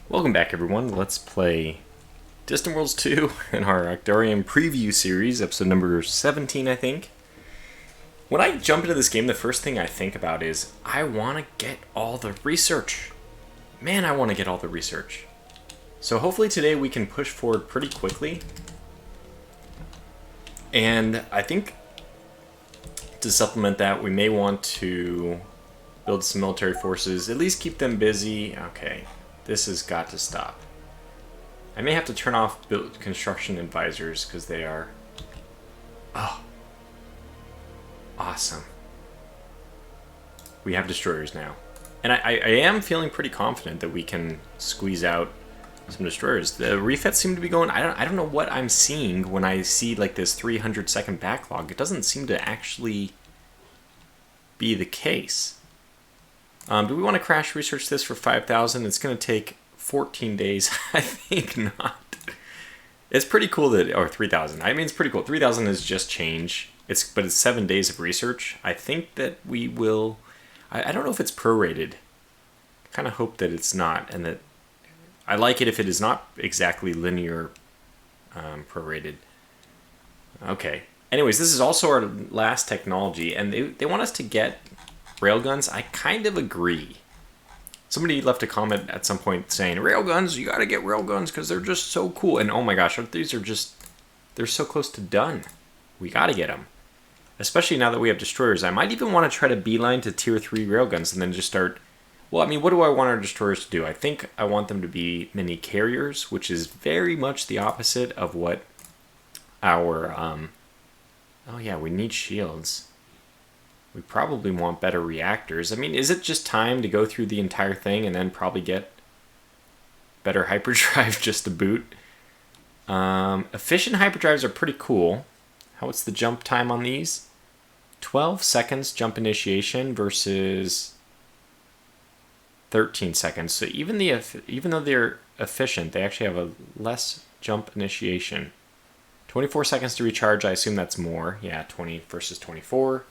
Welcome back, everyone. Let's play Distant Worlds 2 in our Actarium preview series, episode number 17, I think. When I jump into this game, the first thing I think about is, I want to get all the research. Man, I want to get all the research. So hopefully today we can push forward pretty quickly. And I think to supplement that, we may want to build some military forces, at least keep them busy. Okay. This has got to stop. I may have to turn off build construction advisors because they are... Oh. Awesome. We have destroyers now. And I am feeling pretty confident that we can squeeze out some destroyers. The refits seem to be going... I don't know what I'm seeing when I see like this 300-second backlog. It doesn't seem to actually be the case. Do we want to crash research this for 5,000? It's going to take 14 days. I think not. It's pretty cool that... Or 3,000. I mean, it's pretty cool. 3,000 is just change. But it's 7 days of research. I think that we will... I don't know if it's prorated. I kind of hope that it's not. And that... I like it if it is not exactly linear prorated. Okay. Anyways, this is also our last technology. And they want us to get... Railguns, I kind of agree. Somebody left a comment at some point saying, Railguns, you gotta get railguns because they're just so cool. And oh my gosh, these are just, they're so close to done. We gotta get them. Especially now that we have destroyers. I might even want to try to beeline to tier 3 railguns and then just start... Well, I mean, what do I want our destroyers to do? I think I want them to be mini carriers, which is very much the opposite of what our... Oh yeah, we need shields. We probably want better reactors. I mean, is it just time to go through the entire thing and then probably get better hyperdrive just to boot? Efficient hyperdrives are pretty cool. What's the jump time on these? 12 seconds jump initiation versus 13 seconds. So even though they're efficient, they actually have a less jump initiation. 24 seconds to recharge, I assume that's more. Yeah, 20 versus 24.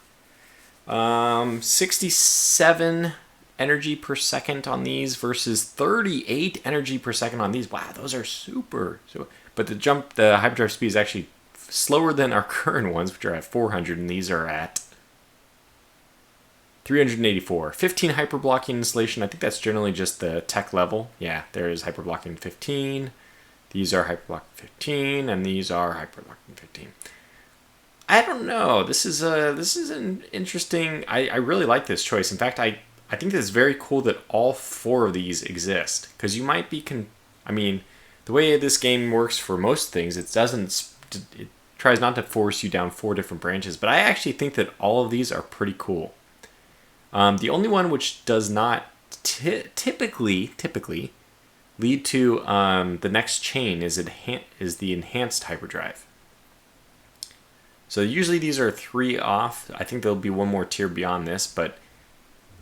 67 energy per second on these versus 38 energy per second on these. Wow, those are super. But the hyperdrive speed is actually slower than our current ones, which are at 400, and these are at 384. 15 hyperblocking installation. I think that's generally just the tech level. Yeah, there is hyperblocking 15. These are hyperblocking 15, and these are hyperblocking 15. I don't know. This is an interesting... I really like this choice. In fact, I think it's very cool that all 4 of these exist. Because you might be... I mean, the way this game works for most things, it tries not to force you down 4 different branches. But I actually think that all of these are pretty cool. The only one which does not typically lead to the next chain is the enhanced hyperdrive. So usually these are 3 off. I think there'll be one more tier beyond this, but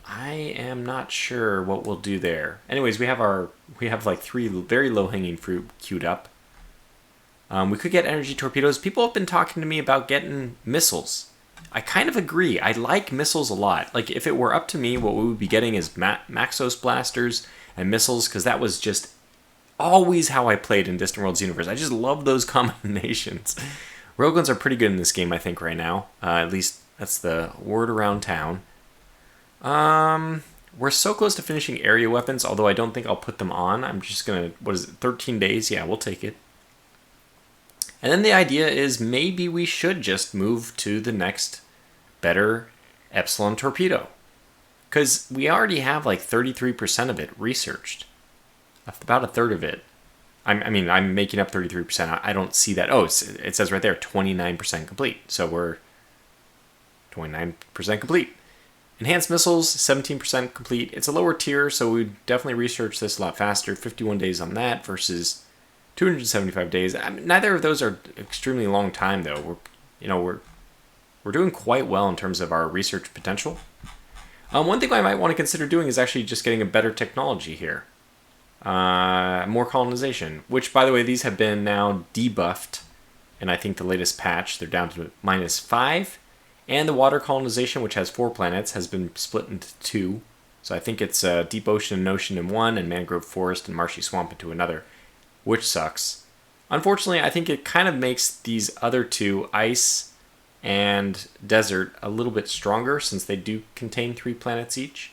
I am not sure what we'll do there. Anyways, we have like 3 very low-hanging fruit queued up. We could get energy torpedoes. People have been talking to me about getting missiles. I kind of agree. I like missiles a lot. Like, if it were up to me, what we would be getting is Maxos blasters and missiles, because that was just always how I played in Distant Worlds universe. I just love those combinations. Railguns are pretty good in this game, I think, right now. At least that's the word around town. We're so close to finishing area weapons, although I don't think I'll put them on. I'm just going to... 13 days? Yeah, we'll take it. And then the idea is maybe we should just move to the next better Epsilon torpedo. Because we already have like 33% of it researched. About a third of it. I'm making up 33%. I don't see that. Oh, it says right there, 29% complete. So we're 29% complete. Enhanced missiles, 17% complete. It's a lower tier, so we definitely research this a lot faster. 51 days on that versus 275 days. Neither of those are extremely long time, though. We're doing quite well in terms of our research potential. One thing I might want to consider doing is actually just getting a better technology here. More colonization, which, by the way, these have been now debuffed, and I think the latest patch, they're down to -5, and the water colonization, which has 4 planets, has been split into 2. So I think it's deep ocean and ocean in one, and mangrove forest and marshy swamp into another, which sucks. Unfortunately, I think it kind of makes these other two, ice and desert, a little bit stronger since they do contain 3 planets each.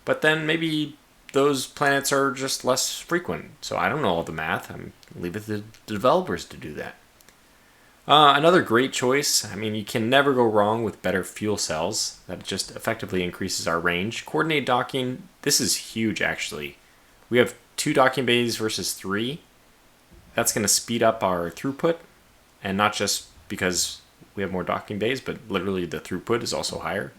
But then maybe those planets are just less frequent. So I don't know all the math. I'm leave it to the developers to do that. Another great choice. I mean, you can never go wrong with better fuel cells. That just effectively increases our range. Coordinate docking. This is huge, actually. We have 2 docking bays versus 3. That's going to speed up our throughput, and not just because we have more docking bays, but literally the throughput is also higher.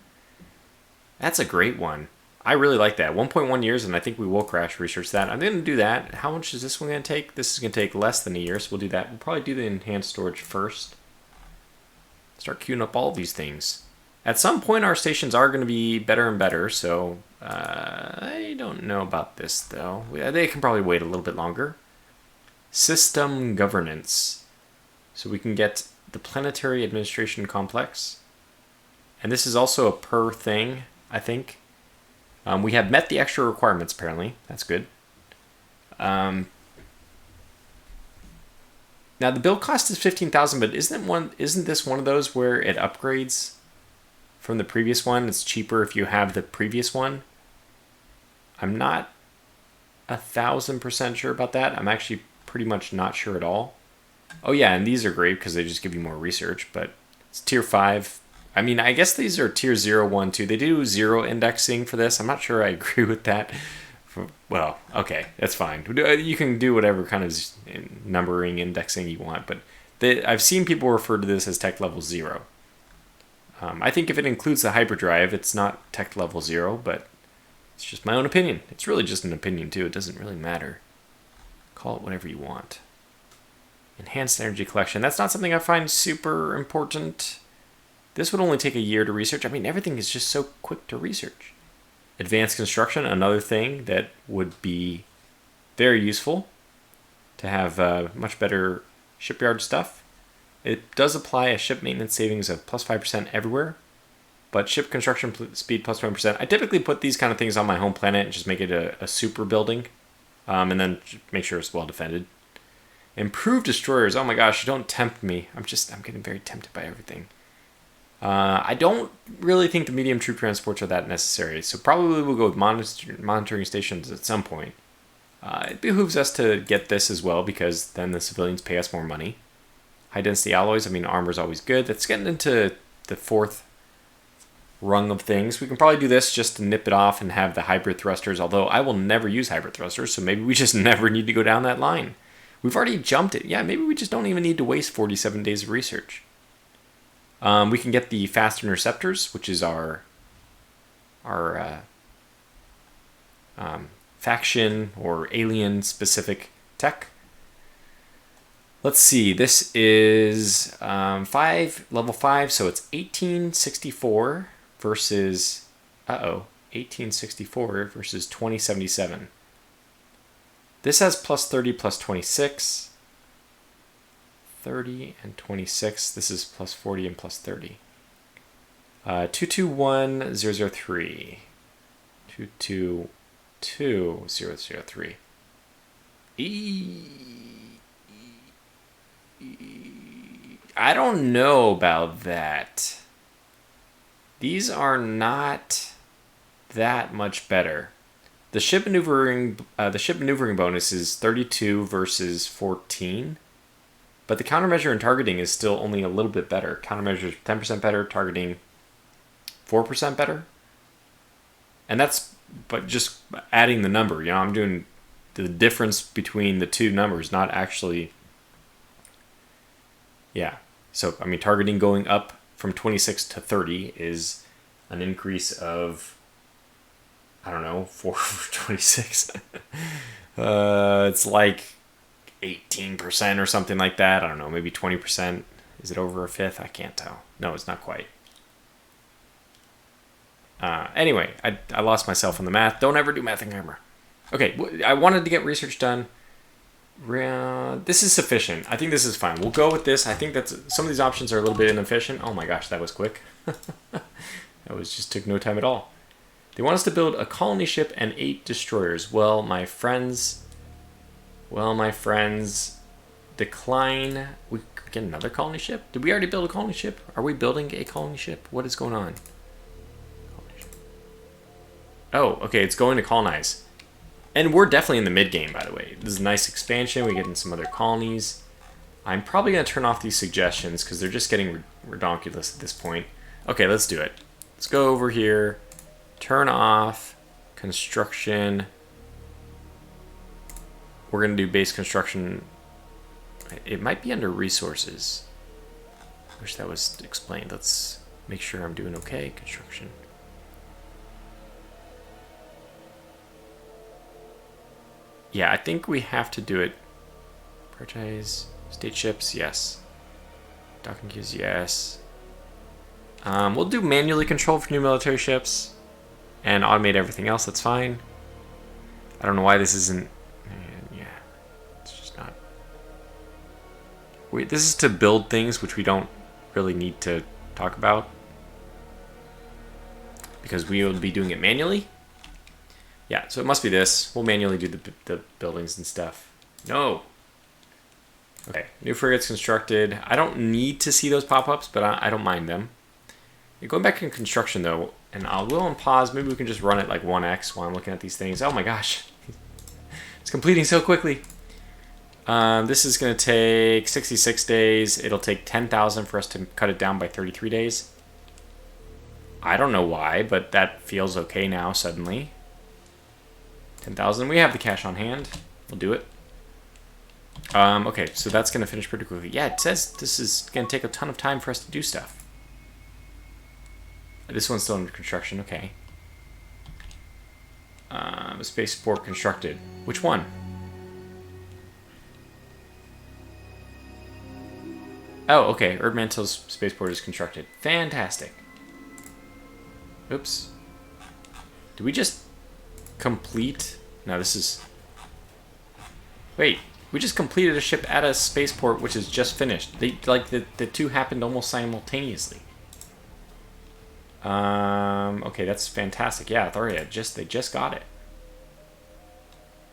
That's a great one. I really like that. 1.1 years, and I think we will crash research that. I'm going to do that. How much is this one going to take? This is going to take less than a year, so we'll do that. We'll probably do the enhanced storage first. Start queuing up all these things. At some point, our stations are going to be better and better, so I don't know about this, though. They can probably wait a little bit longer. System governance. So we can get the Planetary Administration Complex. And this is also a per thing, I think. We have met the extra requirements, apparently. That's good. Now, the build cost is $15,000, but isn't this one of those where it upgrades from the previous one? It's cheaper if you have the previous one. I'm not 1,000% sure about that. I'm actually pretty much not sure at all. Oh yeah, and these are great because they just give you more research, but it's tier 5. I mean, I guess these are tier 0, 1, 2. They do 0 indexing for this. I'm not sure I agree with that. Well, okay, that's fine. You can do whatever kind of numbering, indexing you want, but I've seen people refer to this as tech level 0. I think if it includes the hyperdrive, it's not tech level 0, but it's just my own opinion. It's really just an opinion, too. It doesn't really matter. Call it whatever you want. Enhanced energy collection. That's not something I find super important. This would only take a year to research. I mean, everything is just so quick to research. Advanced construction, another thing that would be very useful to have much better shipyard stuff. It does apply a ship maintenance savings of plus 5% everywhere, but ship construction speed plus 20%. I typically put these kind of things on my home planet and just make it a super building, and then make sure it's well defended. Improved destroyers. Oh my gosh, don't tempt me. I'm getting very tempted by everything. I don't really think the medium troop transports are that necessary, so probably we'll go with monitoring stations at some point. It behooves us to get this as well, because then the civilians pay us more money. High density alloys, I mean, armor is always good. That's getting into the 4th rung of things. We can probably do this just to nip it off and have the hybrid thrusters, although I will never use hybrid thrusters, so maybe we just never need to go down that line. We've already jumped it. Yeah, maybe we just don't even need to waste 47 days of research. We can get the fast interceptors, which is our faction or alien specific tech. Let's see. This is level 5, so it's 1864 versus 1864 versus 2077. This has plus 30 plus 26. 30 and 26. This is plus 40 and plus 30. 221003. 222003. I don't know about that. These are not that much better. The ship maneuvering bonus is 32 versus 14. But the countermeasure and targeting is still only a little bit better. Countermeasure is 10% better, targeting 4% better. And that's but just adding the number. You know, I'm doing the difference between the two numbers, not actually. Yeah. So, I mean, targeting going up from 26 to 30 is an increase of, I don't know, 4 over 26. It's like 18% or something like that. I don't know, maybe 20%. Is it over a fifth? I can't tell. No, it's not quite. Anyway, I lost myself in the math. Don't ever do math in camera. Okay, I wanted to get research done. This is sufficient. I think this is fine. We'll go with this. I think that some of these options are a little bit inefficient. Oh my gosh, that was quick. That was just took no time at all. They want us to build a colony ship and 8 destroyers. Well, my friends, decline. We could get another colony ship? Did we already build a colony ship? Are we building a colony ship? What is going on? Oh, okay, it's going to colonize. And we're definitely in the mid-game, by the way. This is a nice expansion. We get in some other colonies. I'm probably going to turn off these suggestions because they're just getting redonkulous at this point. Okay, let's do it. Let's go over here. Turn off construction. We're going to do base construction. It might be under resources. I wish that was explained. Let's make sure I'm doing okay. Construction. Yeah, I think we have to do it. Prioritize state ships, yes. Docking queues, yes. We'll do manually control for new military ships and automate everything else. That's fine. I don't know why this isn't. Yeah, it's just not. Wait, this is to build things which we don't really need to talk about because we will be doing it manually. Yeah, so it must be this. We'll manually do the buildings and stuff. No. Okay, new frigates constructed. I don't need to see those pop-ups, but I don't mind them. Going back in construction, though, and I will on pause. Maybe we can just run it like 1x while I'm looking at these things. Oh my gosh. It's completing so quickly. This is going to take 66 days. It'll take 10,000 for us to cut it down by 33 days. I don't know why, but that feels okay now suddenly. 10,000. We have the cash on hand. We'll do it. Okay, so that's going to finish pretty quickly. Yeah, it says this is going to take a ton of time for us to do stuff. This one's still under construction. Okay. A spaceport constructed. Which one? Oh, okay. Erdmantel's spaceport is constructed. Fantastic. Oops. Did we just complete? No, this is... Wait. We just completed a ship at a spaceport which is just finished. They the two happened almost simultaneously. Okay, that's fantastic. Yeah, Thoria, they just got it.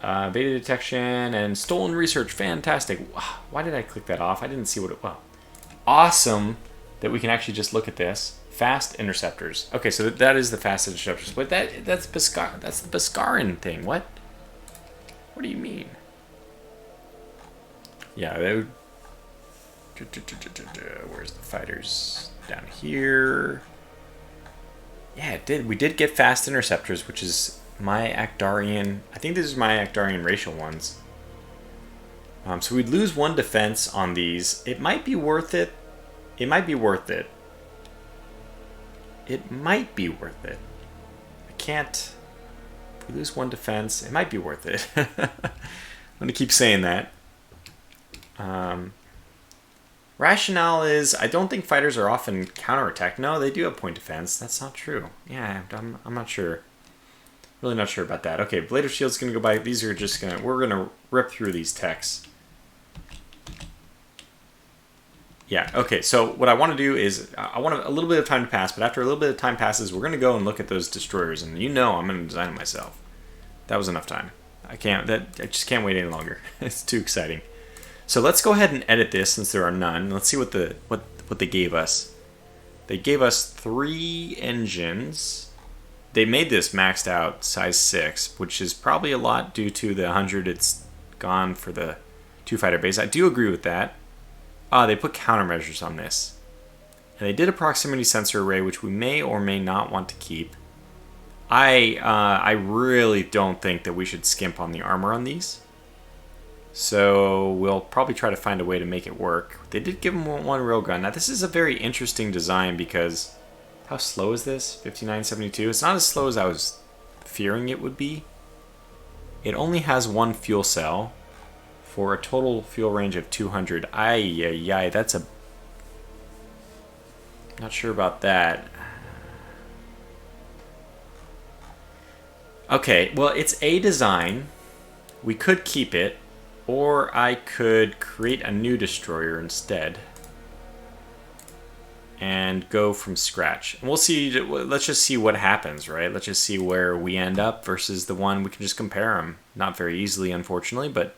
Beta detection and stolen research. Fantastic. Why did I click that off? I didn't see what it was. Awesome that we can actually just look at this. Fast interceptors. Okay, so that is the fast interceptors. But that's the Beskarian thing. What? What do you mean? Yeah, they would... Where's the fighters? Down here. Yeah, it did. We did get fast interceptors, which is my Actarian. I think this is my Actarian racial ones. So we'd lose 1 defense on these. It might be worth it. It might be worth it. It might be worth it. I can't. If we lose 1 defense, it might be worth it. I'm going to keep saying that. Rationale is, I don't think fighters are often counterattacked. No, they do have point defense. That's not true. Yeah, I'm not sure. Really not sure about that. Okay, Blade of Shield's going to go by. These are just going to... We're going to rip through these texts. Yeah, okay, so what I want to do is... I want a little bit of time to pass, but after a little bit of time passes, we're going to go and look at those destroyers, and you know I'm going to design it myself. That was enough time. I just can't wait any longer. It's too exciting. So let's go ahead and edit this since there are none. Let's see what they gave us. They gave us 3 engines. They made this maxed out size 6, which is probably a lot due to the 100 it's gone for the 2 fighter base. I do agree with that. They put countermeasures on this. And they did a proximity sensor array, which we may or may not want to keep. I really don't think that we should skimp on the armor on these. So we'll probably try to find a way to make it work. They did give them 1 railgun. Now this is a very interesting design because... How slow is this? 5972? It's not as slow as I was fearing it would be. It only has 1 fuel cell for a total fuel range of 200. Ay, that's a... Not sure about that. Okay, well, it's a design. We could keep it. Or I could create a new destroyer instead. and go from scratch. And we'll see, let's just see what happens, right? Let's just see where we end up versus the one. We can just compare them. Not very easily, unfortunately, but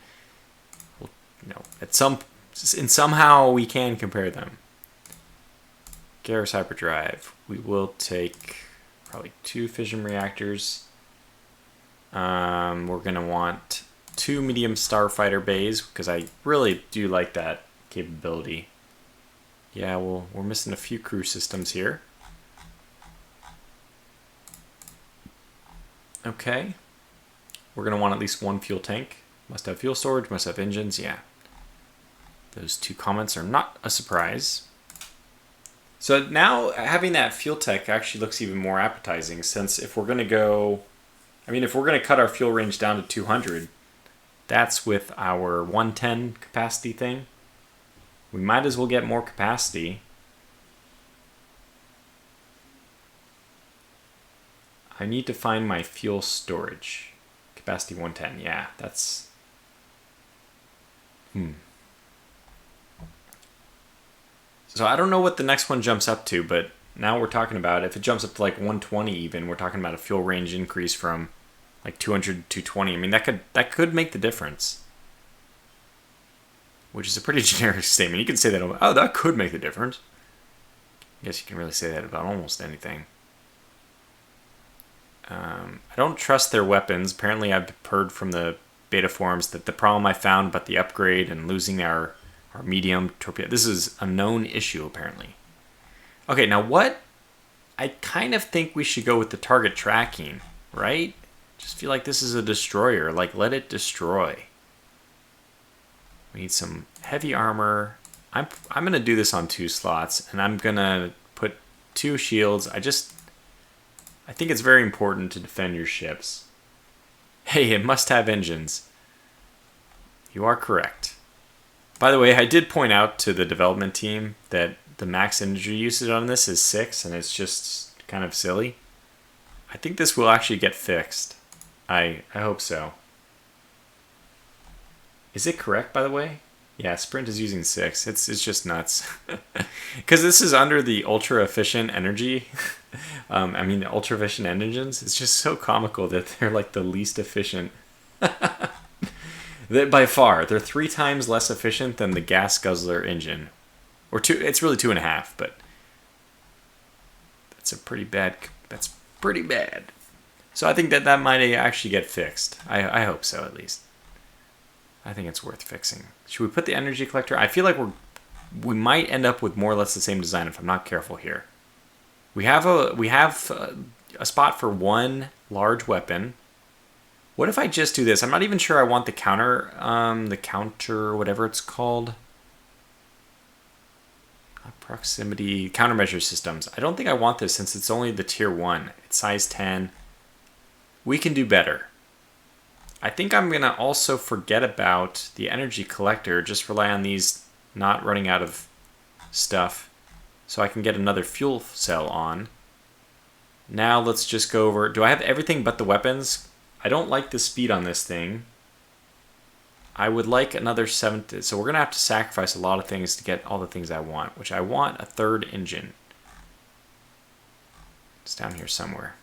you know, somehow we can compare them. Garrus hyperdrive. We will take probably 2 fission reactors. We're gonna want 2 medium starfighter bays because I really do like that capability. Yeah, well, we're missing a few crew systems here. Okay. We're gonna want at least 1 fuel tank. Must have fuel storage, must have engines, yeah. Those 2 comments are not a surprise. So now having that fuel tech actually looks even more appetizing, since if we're gonna go, if we're gonna cut our fuel range down to 200, that's with our 110 capacity thing. We might as well get more capacity. I need to find my fuel storage. Capacity 110, yeah, that's... So I don't know what the next one jumps up to, but now we're talking about, if it jumps up to like 120 even, we're talking about a fuel range increase from like 200 to 220. I mean, that could make the difference. Which is a pretty generic statement. You can say that, oh, that could make the difference. I guess you can really say that about almost anything. I don't trust their weapons. Apparently I've heard from the beta forums that the problem I found about the upgrade and losing our medium torpedo, this is a known issue apparently. Okay, now what? I kind of think we should go with the target tracking, right? Just feel like this is a destroyer. Like, let it destroy. We need some heavy armor. I'm going to do this on 2 slots, and I'm going to put 2 shields. I think it's very important to defend your ships. Hey, it must have engines. You are correct. By the way, I did point out to the development team that the max energy usage on this is 6, and it's just kind of silly. I think this will actually get fixed. I hope so. Is it correct, by the way? Yeah, Sprint is using 6. It's just nuts. Because this is under the ultra-efficient energy. Ultra-efficient engines. It's just so comical that they're like the least efficient. By far, they're 3 times less efficient than the gas guzzler engine. Or 2, it's really 2.5, but that's pretty bad. That's pretty bad. So I think that might actually get fixed. I hope so, at least. I think it's worth fixing. Should we put the energy collector? I feel like we might end up with more or less the same design if I'm not careful here. We have a spot for 1 large weapon. What if I just do this? I'm not even sure I want the counter, whatever it's called. Proximity countermeasure systems. I don't think I want this since it's only the tier 1. It's size 10. We can do better. I think I'm going to also forget about the energy collector, just rely on these not running out of stuff so I can get another fuel cell on. Now let's just go over, do I have everything but the weapons? I don't like the speed on this thing. I would like another 7, so we're going to have to sacrifice a lot of things to get all the things I want, which I want a 3rd engine. It's down here somewhere.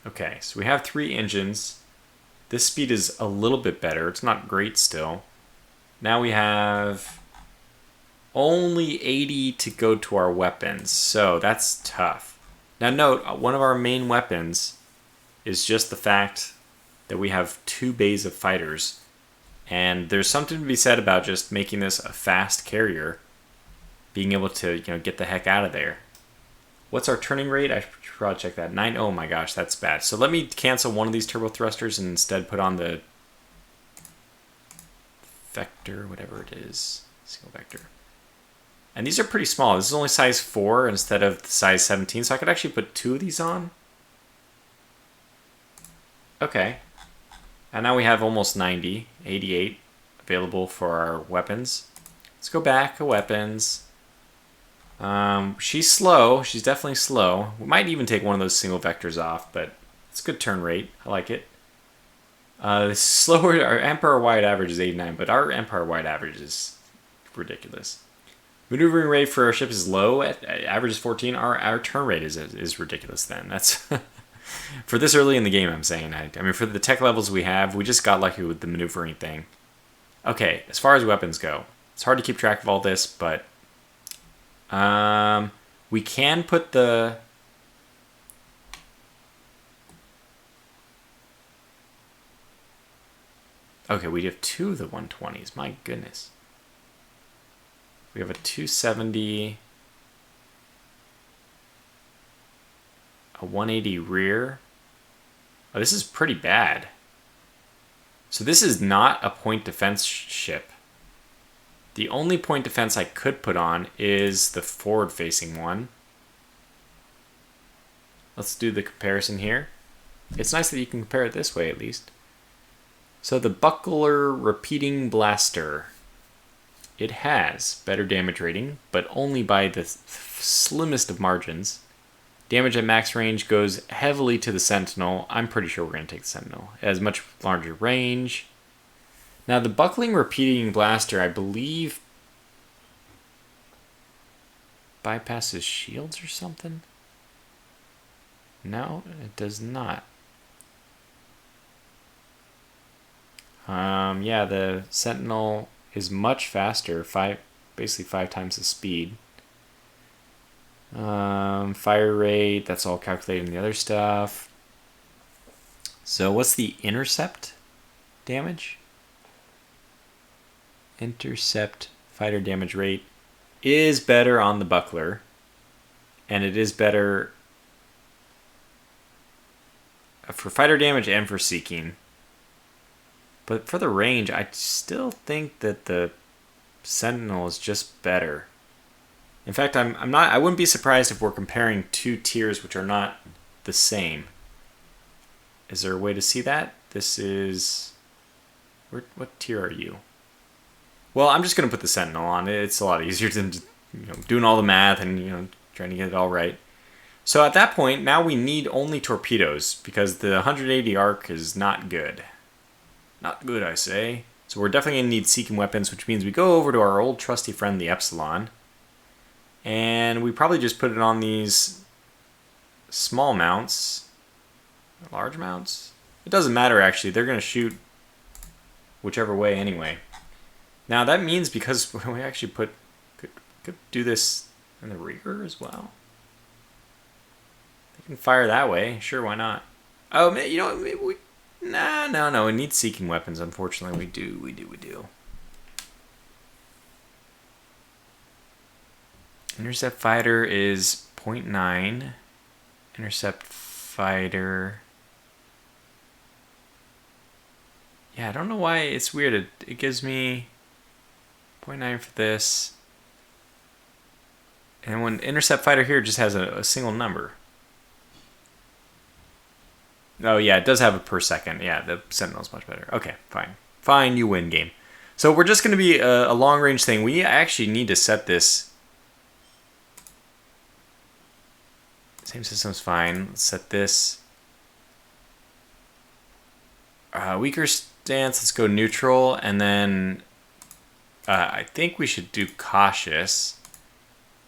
Okay, so we have 3 engines. This speed is a little bit better. It's not great still. Now we have only 80 to go to our weapons, so that's tough. Now note, one of our main weapons is just the fact that we have 2 bays of fighters, and there's something to be said about just making this a fast carrier, being able to get the heck out of there. What's our turning rate? I should probably check that. 9. Oh my gosh, that's bad. So let me cancel one of these turbo thrusters and instead put on the vector, whatever it is, single vector. And these are pretty small. This is only size 4 instead of size 17, so I could actually put 2 of these on. Okay. And now we have almost 90, 88 available for our weapons. Let's go back to weapons. She's slow. She's definitely slow. We might even take one of those single vectors off, but it's a good turn rate. I like it. Slower. Our Empire wide average is 89, but our Empire wide average is ridiculous. Maneuvering rate for our ship is low. At average is 14. Our turn rate is ridiculous. Then that's for this early in the game. I'm saying. I mean, for the tech levels we have, we just got lucky with the maneuvering thing. Okay, as far as weapons go, it's hard to keep track of all this, but we can put the. Okay, we have 2 of the 120s. My goodness. We have a 270, a 180 rear. Oh, this is pretty bad. So this is not a point defense ship. The only point defense I could put on is the forward-facing one. Let's do the comparison here. It's nice that you can compare it this way, at least. So the buckler repeating blaster. It has better damage rating, but only by the slimmest of margins. Damage at max range goes heavily to the Sentinel. I'm pretty sure we're going to take the Sentinel. It has much larger range. Now the buckling repeating blaster, I believe, bypasses shields or something? No, it does not. Yeah, the Sentinel is much faster, basically 5 times the speed. Fire rate, that's all calculated in the other stuff. So what's the intercept damage? Intercept fighter damage rate is better on the buckler, and it is better for fighter damage and for seeking. But for the range, I still think that the Sentinel is just better. In fact, I wouldn't be surprised if we're comparing 2 tiers which are not the same. Is there a way to see that? This is... What tier are you? Well, I'm just going to put the Sentinel on. It's a lot easier than doing all the math and trying to get it all right. So at that point, now we need only torpedoes because the 180 arc is not good. Not good, I say. So we're definitely going to need seeking weapons, which means we go over to our old trusty friend, the Epsilon. And we probably just put it on these small mounts. Large mounts? It doesn't matter, actually. They're going to shoot whichever way anyway. Now, that means because we actually could do this in the rear as well. They can fire that way. Sure, why not? Oh, maybe we... No. We need seeking weapons, unfortunately. We do. Intercept fighter is 0.9. Intercept fighter... Yeah, I don't know why it's weird. It gives me 0.9 for this. And when intercept fighter here just has a single number. Oh, yeah, it does have a per second. Yeah, the Sentinel's much better. Okay, fine. Fine, you win, game. So we're just going to be a long-range thing. We actually need to set this. Same system's fine. Let's set this. Weaker stance, let's go neutral. And then I think we should do cautious.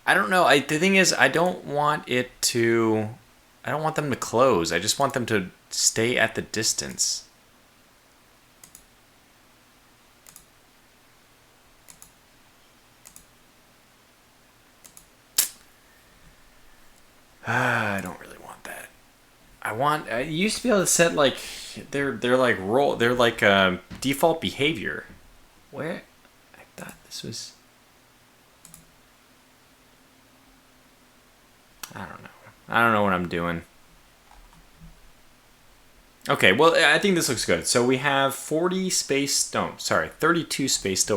I don't know. The thing is, I don't want them to close. I just want them to stay at the distance. I don't really want that. I used to be able to set like they're like default behavior. Where I thought this was. I don't know what I'm doing. Okay, well, I think this looks good. So we have 32 space still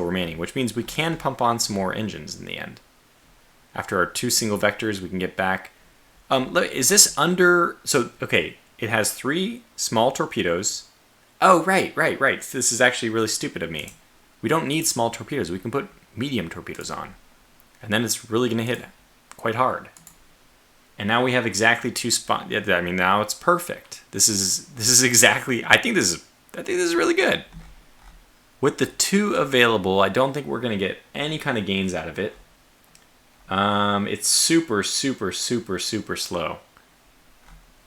remaining, which means we can pump on some more engines in the end. After our 2 single vectors, we can get back. Is this under... So, okay, it has 3 small torpedoes. Oh, right. This is actually really stupid of me. We don't need small torpedoes. We can put medium torpedoes on. And then it's really going to hit quite hard. And now we have exactly 2 spots. I mean, now it's perfect. This is exactly. I think this is really good. With the 2 available, I don't think we're going to get any kind of gains out of it. It's super, super, super, super slow.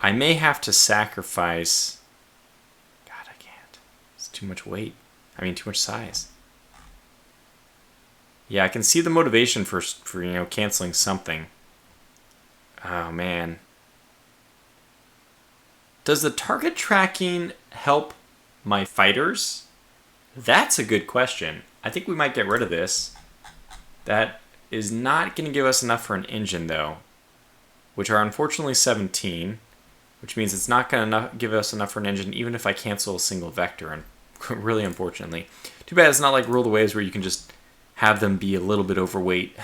I may have to sacrifice... God, I can't. It's too much weight. I mean, too much size. Yeah, I can see the motivation for canceling something. Oh, man. Does the target tracking help my fighters? That's a good question. I think we might get rid of this. That is not going to give us enough for an engine, though, which are unfortunately 17, which means it's not going to give us enough for an engine even if I cancel a single vector, and really unfortunately. Too bad it's not like Rule the Waves where you can just have them be a little bit overweight.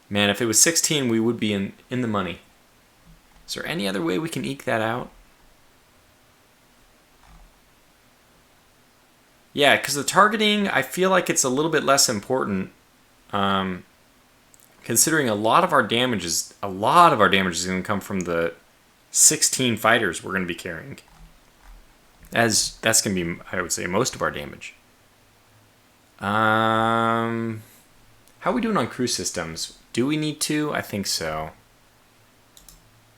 Man, if it was 16, we would be in the money. Is there any other way we can eke that out? Yeah, because the targeting, I feel like it's a little bit less important, considering a lot of our damage is going to come from the 16 fighters we're going to be carrying. As that's going to be, I would say, most of our damage. How are we doing on crew systems? Do we need to? I think so.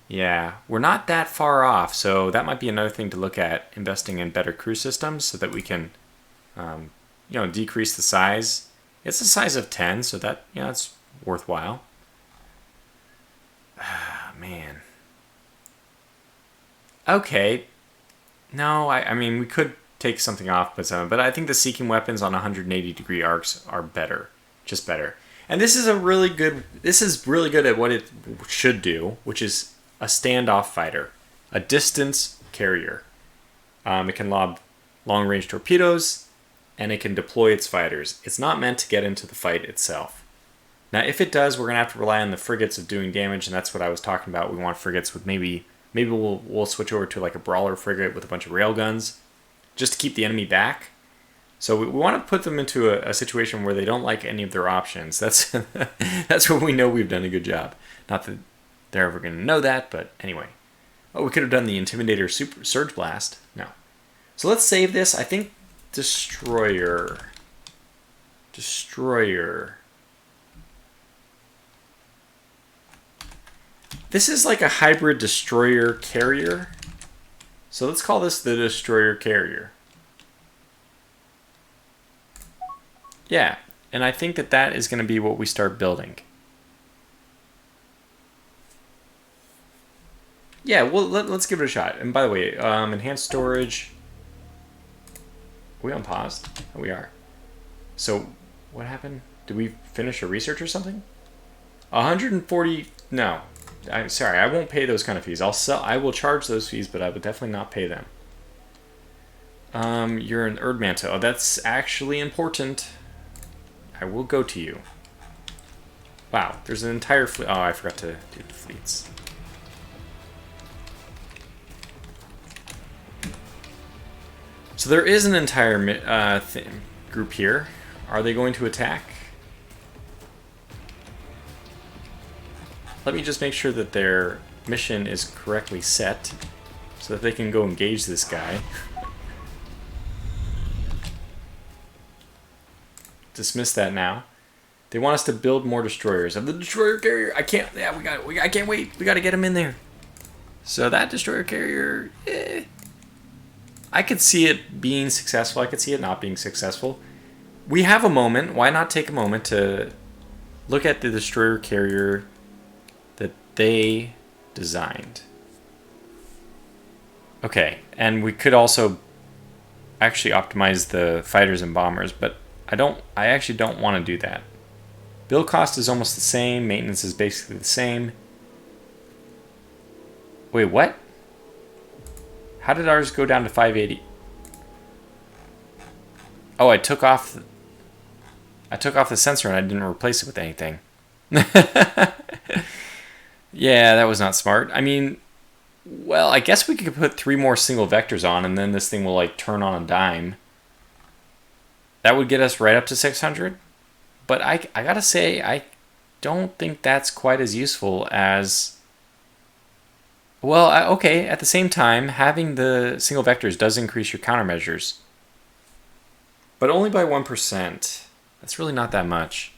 Yeah, we're not that far off, so that might be another thing to look at, investing in better crew systems so that we can decrease the size. It's a size of 10, so that, it's worthwhile. Man. Okay. No, I mean, we could take something off, but I think the seeking weapons on 180-degree arcs are better. Just better. And this is really good at what it should do, which is a standoff fighter. A distance carrier. It can lob long-range torpedoes, and it can deploy its fighters. It's not meant to get into the fight itself. Now, if it does, we're going to have to rely on the frigates of doing damage, and that's what I was talking about. We want frigates with maybe we'll switch over to like a brawler frigate with a bunch of railguns, just to keep the enemy back. So we want to put them into a situation where they don't like any of their options. That's that's when we know we've done a good job. Not that they're ever going to know that, but anyway. Oh, we could have done the Intimidator Super Surge Blast. No. So let's save this. I think Destroyer. This is like a hybrid destroyer carrier. So let's call this the Destroyer Carrier. Yeah, and I think that is going to be what we start building. Yeah, well, let's give it a shot. And by the way, enhanced storage. Are we unpaused? Oh, we are. So, what happened? Did we finish a research or something? 140... No. I'm sorry, I won't pay those kind of fees. I will charge those fees, but I would definitely not pay them. You're an Erdmanta. Oh, that's actually important. I will go to you. Wow, there's an entire fleet. Oh, I forgot to do the fleets. So there is an entire group here. Are they going to attack? Let me just make sure that their mission is correctly set so that they can go engage this guy. Dismiss that now. They want us to build more destroyers. Of the destroyer carrier, I can't. Yeah, I can't wait. We got to get him in there. So that destroyer carrier, I could see it being successful. I could see it not being successful. We have a moment. Why not take a moment to look at the destroyer carrier that they designed? Okay, and we could also actually optimize the fighters and bombers, but I actually don't want to do that. Build cost is almost the same. Maintenance is basically the same. Wait, what? How did ours go down to 580? Oh, I took off the sensor and I didn't replace it with anything. Yeah, that was not smart. I mean, well, I guess we could put 3 more single vectors on and then this thing will like turn on a dime. That would get us right up to 600. But I gotta say, I don't think that's quite as useful as... Well, okay, at the same time, having the single vectors does increase your countermeasures. But only by 1%. That's really not that much.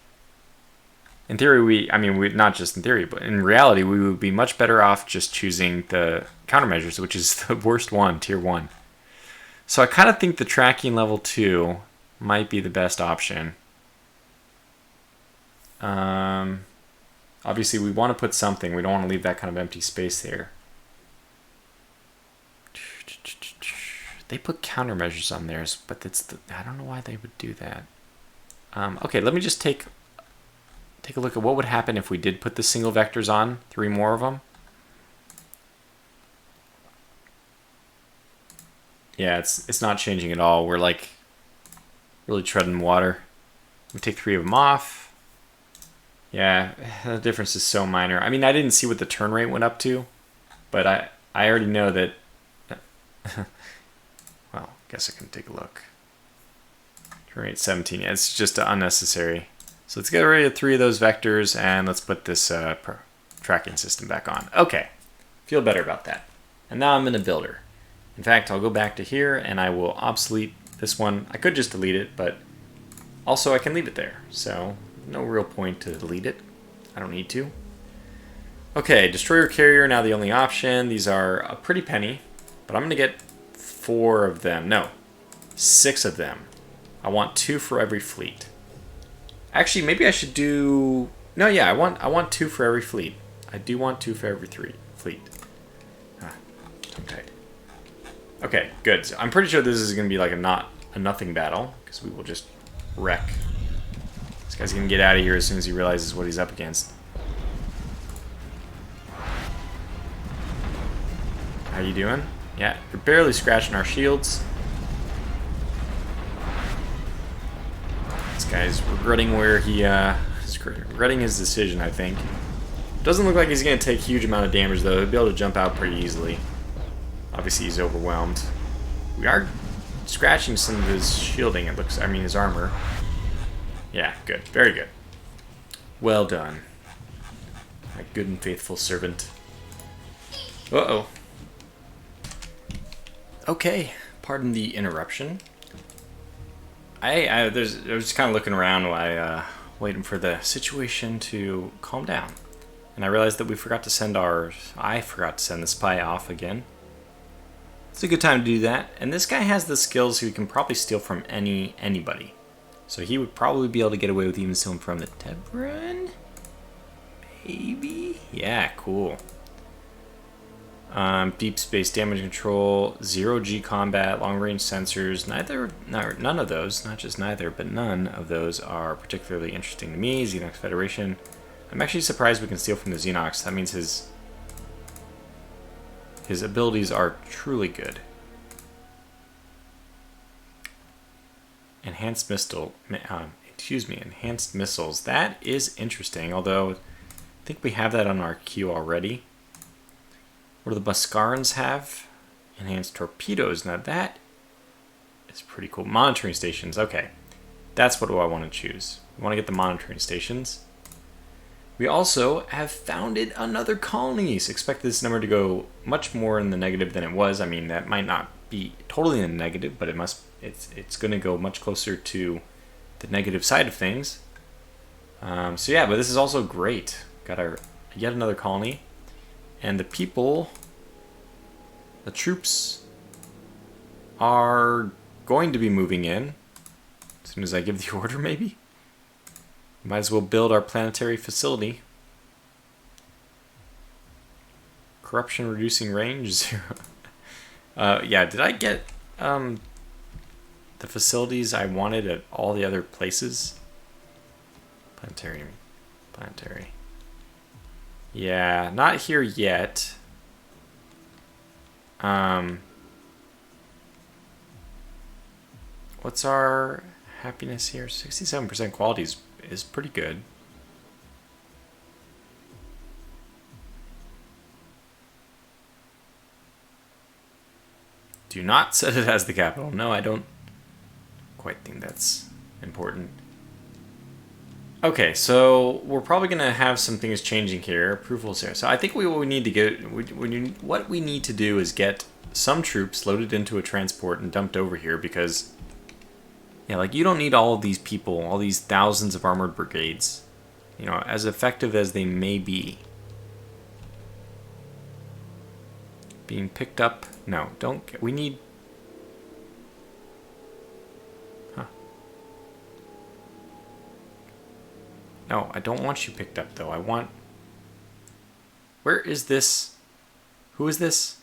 In theory, not just in theory, but in reality, we would be much better off just choosing the countermeasures, which is the worst one, tier 1. So I kind of think the tracking level 2 might be the best option. Obviously, we want to put something. We don't want to leave that kind of empty space there. They put countermeasures on theirs, but I don't know why they would do that. Okay, let me just take a look at what would happen if we did put the single vectors on, 3 more of them. Yeah, it's not changing at all. We're like really treading water. We take 3 of them off. Yeah, the difference is so minor. I mean, I didn't see what the turn rate went up to, but I already know that. Well, guess I can take a look. Turn rate 17. Yeah, it's just unnecessary. So let's get rid of 3 of those vectors and let's put this tracking system back on. Okay, feel better about that. And now I'm in a builder. In fact, I'll go back to here and I will obsolete this one. I could just delete it, but also I can leave it there. So no real point to delete it. I don't need to. Okay, destroyer carrier, now the only option. These are a pretty penny, but I'm going to get 4 of them. No, 6 of them. I want 2 for every fleet. Actually, maybe I should do... No, yeah, I want 2 for every fleet. I do want 2 for every fleet. Tongue-tied. Okay, good. So I'm pretty sure this is going to be like a nothing battle, because we will just wreck. This guy's going to get out of here as soon as he realizes what he's up against. How you doing? Yeah, you're barely scratching our shields. This guy's regretting regretting his decision, I think. Doesn't look like he's going to take a huge amount of damage, though. He'll be able to jump out pretty easily. Obviously, he's overwhelmed. We are scratching some of his shielding, his armor. Yeah, good. Very good. Well done. My good and faithful servant. Uh-oh. Okay, pardon the interruption. I was just kind of looking around while waiting for the situation to calm down. And I realized that I forgot to send the spy off again. It's a good time to do that. And this guy has the skills so he can probably steal from anybody. So he would probably be able to get away with even stealing from the Tebran? Maybe? Yeah, cool. Deep space damage control, 0G combat, long range sensors. None of those, not just neither, but none of those are particularly interesting to me. Xenox Federation. I'm actually surprised we can steal from the Xenox. That means his abilities are truly good. Enhanced missiles. That is interesting, although I think we have that on our queue already. What do the Buscarans have? Enhanced torpedoes. Now that is pretty cool. Monitoring stations. Okay. That's what I want to choose. We want to get the monitoring stations. We also have founded another colony. So expect this number to go much more in the negative than it was. I mean, that might not be totally in the negative, but it's going to go much closer to the negative side of things. So yeah, but this is also great. Got yet another colony. And the troops are going to be moving in as soon as I give the order, maybe. Might as well build our planetary facility. Corruption reducing range 0. Yeah, did I get the facilities I wanted at all the other places? Planetary. Yeah, not here yet. What's our happiness here? 67% quality is pretty good. Do not set it as the capital. No, I don't quite think that's important. Okay, so we're probably going to have some things changing here. Approvals here. So I think what we need to do is get some troops loaded into a transport and dumped over here because, yeah, like you don't need all of these people, all these thousands of armored brigades you know, as effective as they may be. Being picked up. No, don't. We need. Huh. No, I don't want you picked up, though. I want. Where is this? Who is this?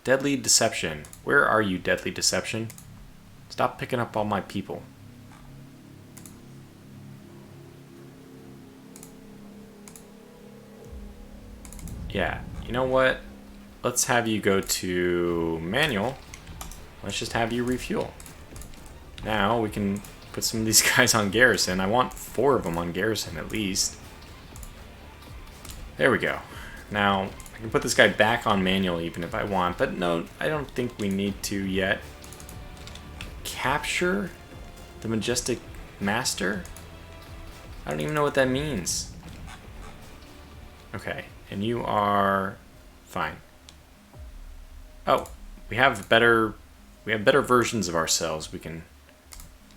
Deadly Deception. Where are you, Deadly Deception? Stop picking up all my people. Yeah, you know what? Let's have you go to manual. Let's just have you refuel. Now we can put some of these guys on garrison. I want 4 of them on garrison at least. There we go. Now, I can put this guy back on manual even if I want, but no, I don't think we need to yet. Capture the Majestic Master? I don't even know what that means. Okay, and you are fine. Oh, we have better versions of ourselves we can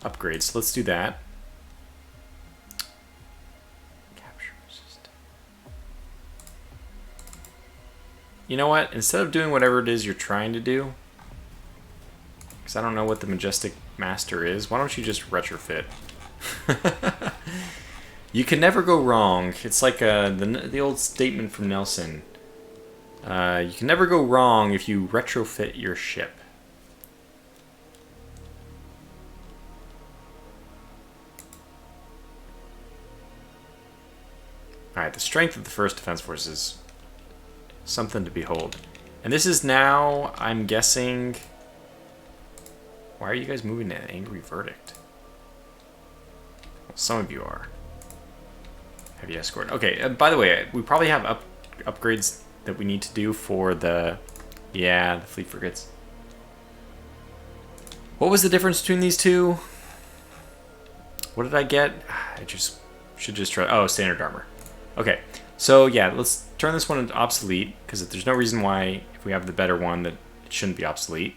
upgrade, so let's do that. You know what? Instead of doing whatever it is you're trying to do, because I don't know what the Majestic Master is, why don't you just retrofit? You can never go wrong. It's like the old statement from Nelson. You can never go wrong if you retrofit your ship. Alright, the strength of the 1st Defense Force is something to behold. And this is now, I'm guessing... Why are you guys moving to Angry Verdict? Well, some of you are. Heavy escort. Okay, by the way, we probably have upgrades that we need to do for the... Yeah, the fleet frigates. What was the difference between these two? What did I get? I just should just try... Oh, standard armor. Okay, so yeah, let's turn this one into obsolete, because there's no reason why, if we have the better one, that it shouldn't be obsolete.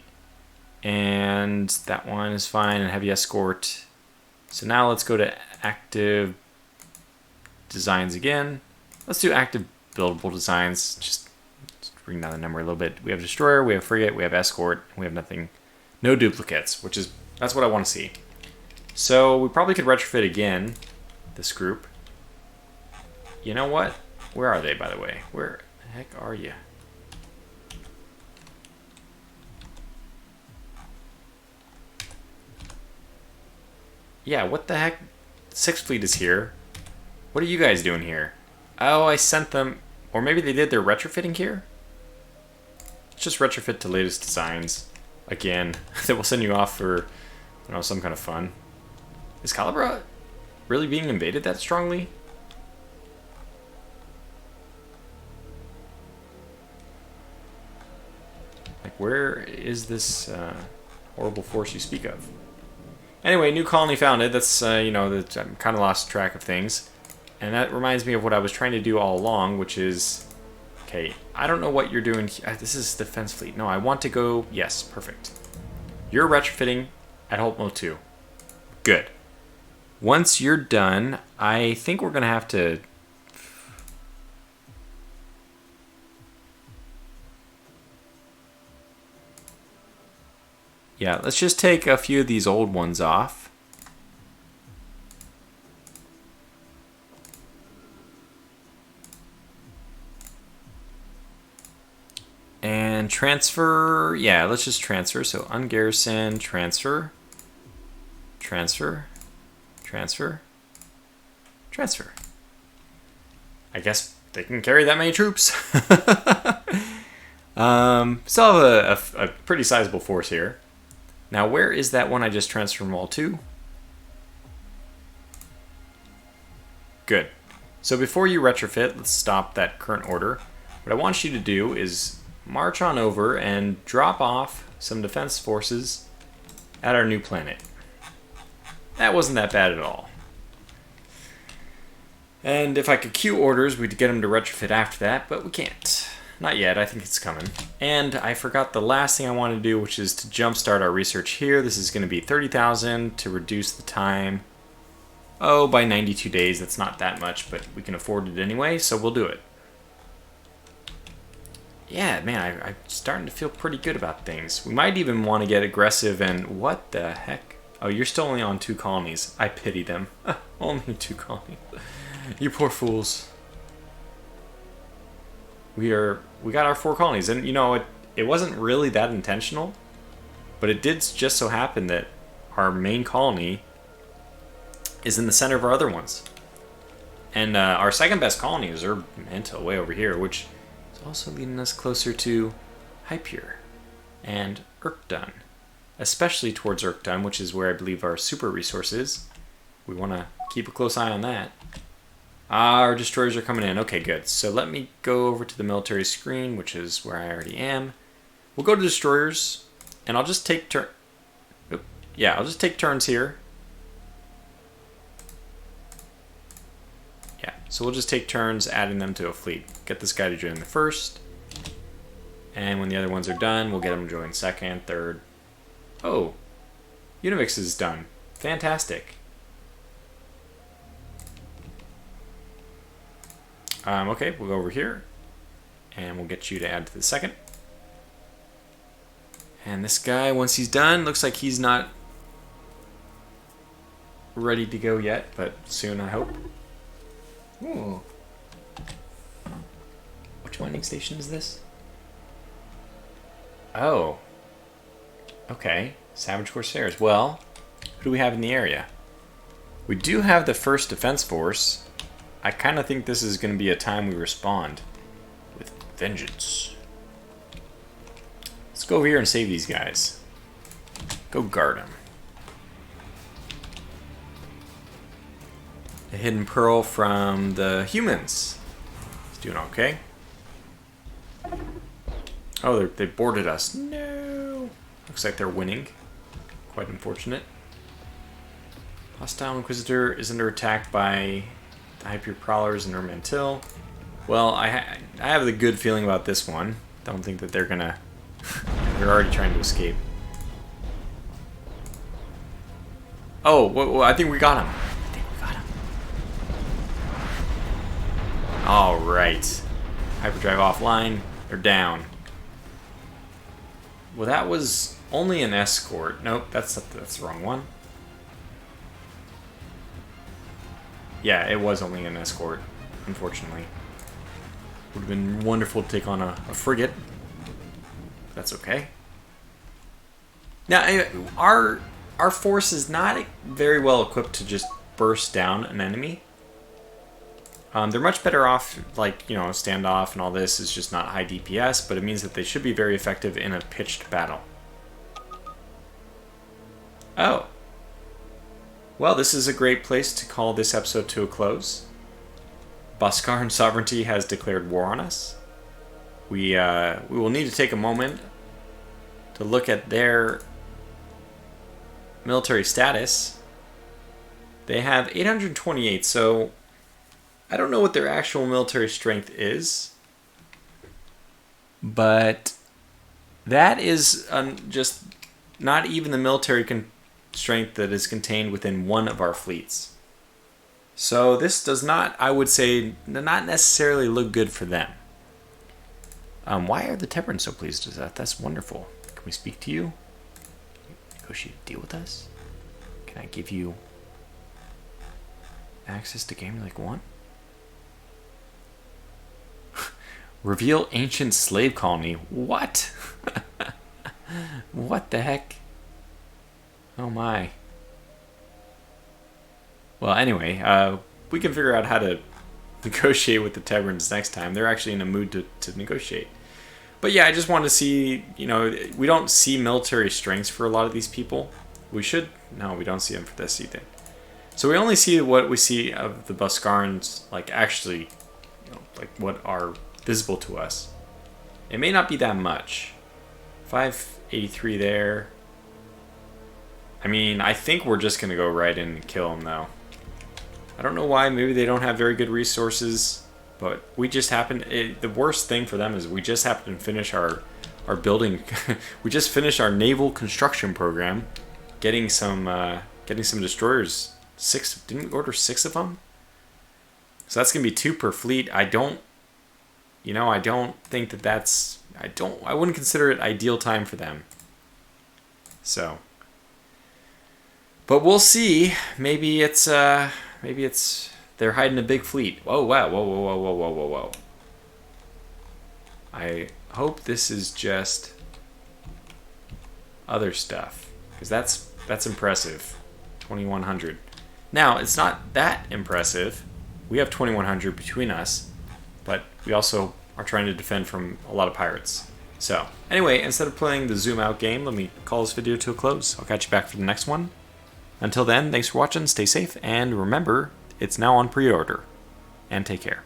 And that one is fine, and heavy escort. So now let's go to active designs again. Let's do active buildable designs. Just bring down the number a little bit. We have destroyer, we have frigate, we have escort, we have nothing, no duplicates, that's what I want to see. So we probably could retrofit again this group. You know what? Where are they, by the way? Where the heck are you? Yeah, what the heck? 6th Fleet is here. What are you guys doing here? Oh, I sent them... Or maybe they did their retrofitting here? Let's just retrofit to latest designs. Again. That will send you off for, you know, some kind of fun. Is Calibra really being invaded that strongly? Like, where is this horrible force you speak of? Anyway, new colony founded. That's, you know, that I'm kind of lost track of things. And that reminds me of what I was trying to do all along, which is... Okay, I don't know what you're doing. This is Defense Fleet. No, I want to go... Yes, perfect. You're retrofitting at Holtmo 2. Good. Once you're done, I think we're going to have to... Yeah, let's just take a few of these old ones off. And transfer, yeah, let's just transfer. So ungarrison, transfer, transfer, transfer, transfer. I guess they can carry that many troops. Still have a pretty sizable force here. Now, where is that one I just transferred from all to? Good. So before you retrofit, let's stop that current order. What I want you to do is march on over and drop off some defense forces at our new planet. That wasn't that bad at all. And if I could queue orders, we'd get them to retrofit after that, but we can't. Not yet, I think it's coming. And I forgot the last thing I want to do, which is to jumpstart our research here. This is going to be 30,000 to reduce the time. Oh, by 92 days, that's not that much, but we can afford it anyway, so we'll do it. Yeah, man, I'm starting to feel pretty good about things. We might even want to get aggressive and... What the heck? Oh, you're still only on 2 colonies. I pity them. Only 2 colonies. You poor fools. We got our 4 colonies, and you know, it wasn't really that intentional, but it did just so happen that our main colony is in the center of our other ones. And our second best colony is Urbmenta, way over here, which is also leading us closer to Hyperion and Urkdun. Especially towards Urkdun, which is where I believe our super resource is. We want to keep a close eye on that. Our destroyers are coming in. Okay, good. So let me go over to the military screen, which is where I already am. We'll go to destroyers, and I'll just take I'll just take turns here. Yeah, so we'll just take turns adding them to a fleet. Get this guy to join the first, and when the other ones are done, we'll get him to join second, third. Oh, Univix is done. Fantastic. Okay, we'll go over here, and we'll get you to add to the second. And this guy, once he's done, looks like he's not ready to go yet, but soon, I hope. Ooh. Which mining station is this? Oh. Okay, Savage Corsairs. Well, who do we have in the area? We do have the 1st Defense Force. I kind of think this is going to be a time we respond with vengeance. Let's go over here and save these guys. Go guard them. The Hidden Pearl from the humans. It's doing okay. Oh, they boarded us. No. Looks like they're winning. Quite unfortunate. Hostile Inquisitor is under attack by the Hyper Prowlers and Urbmenta. Well, I have the good feeling about this one. Don't think that they're gonna... They're already trying to escape. Oh, well, I think we got him. Alright. Hyperdrive offline. They're down. Well, that was only an escort. Nope, that's the wrong one. Yeah, it was only an escort, unfortunately. Would have been wonderful to take on a frigate. That's okay. Now, our force is not very well equipped to just burst down an enemy. They're much better off, like, you know, standoff and all this is just not high DPS, but it means that they should be very effective in a pitched battle. Oh. Well, this is a great place to call this episode to a close. Boscaran sovereignty has declared war on us. We will need to take a moment to look at their military status. They have 828, so I don't know what their actual military strength is, but that is just not even the military strength that is contained within one of our fleets. So this does not, I would say, not necessarily look good for them. Why are the Tebrans so pleased with that? That's wonderful. Can we speak to you? Negotiate a deal with us? Can I give you access to Game Like 1? Reveal ancient slave colony. What? What the heck? Oh my. Well, anyway, we can figure out how to negotiate with the Tebrans next time. They're actually in a mood to negotiate. But yeah, I just want to see, you know, we don't see military strengths for a lot of these people. We should. No, we don't see them for this either. So we only see what we see of the Boscarans, like, actually, you know, like, what are visible to us. It may not be that much. 583 there. I mean, I think we're just going to go right in and kill them, though. I don't know why. Maybe they don't have very good resources. But we just happen... the worst thing for them is we just happen to finish our building... we just finished our naval construction program. Getting some destroyers 6. Didn't we order 6 of them? So that's going to be 2 per fleet. I don't think that that's... I wouldn't consider it ideal time for them. So... But we'll see. Maybe it's they're hiding a big fleet. Oh wow, whoa. I hope this is just other stuff, because that's impressive. 2100. Now, it's not that impressive. We have 2100 between us, but we also are trying to defend from a lot of pirates. So, anyway, instead of playing the zoom out game, let me call this video to a close. I'll catch you back for the next one. Until then, thanks for watching, stay safe, and remember, it's now on pre-order. And take care.